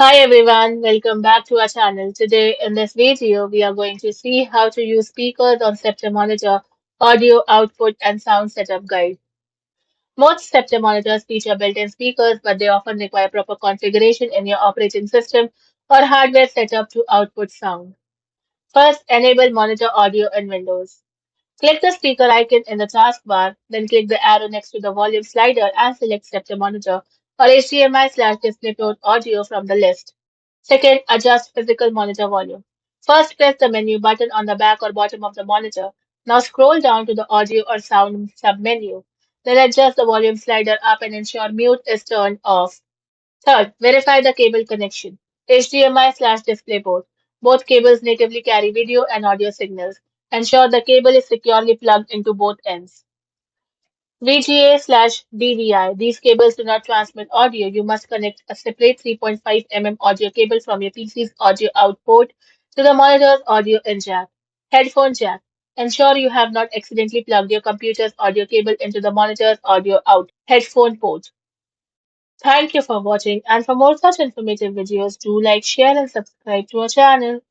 Hi everyone, welcome back to our channel. Today in this video, we are going to see how to use speakers on Sceptre monitor, audio output and sound setup guide. Most Sceptre monitors feature built-in speakers, but they often require proper configuration in your operating system or hardware setup to output sound. First, enable monitor audio in Windows. Click the speaker icon in the taskbar, then click the arrow next to the volume slider and select Sceptre Monitor or HDMI/DisplayPort audio from the list. Second, adjust physical monitor volume. First, press the menu button on the back or bottom of the monitor. Now scroll down to the audio or sound submenu. Then adjust the volume slider up and ensure mute is turned off. Third, verify the cable connection. HDMI/DisplayPort. Both cables natively carry video and audio signals. Ensure the cable is securely plugged into both ends. VGA/DVI. These cables do not transmit audio. You must connect a separate 3.5 mm audio cable from your PC's audio output to the monitor's audio in jack. Headphone jack. Ensure you have not accidentally plugged your computer's audio cable into the monitor's audio out. Headphone port. Thank you for watching, and for more such informative videos, do like, share, and subscribe to our channel.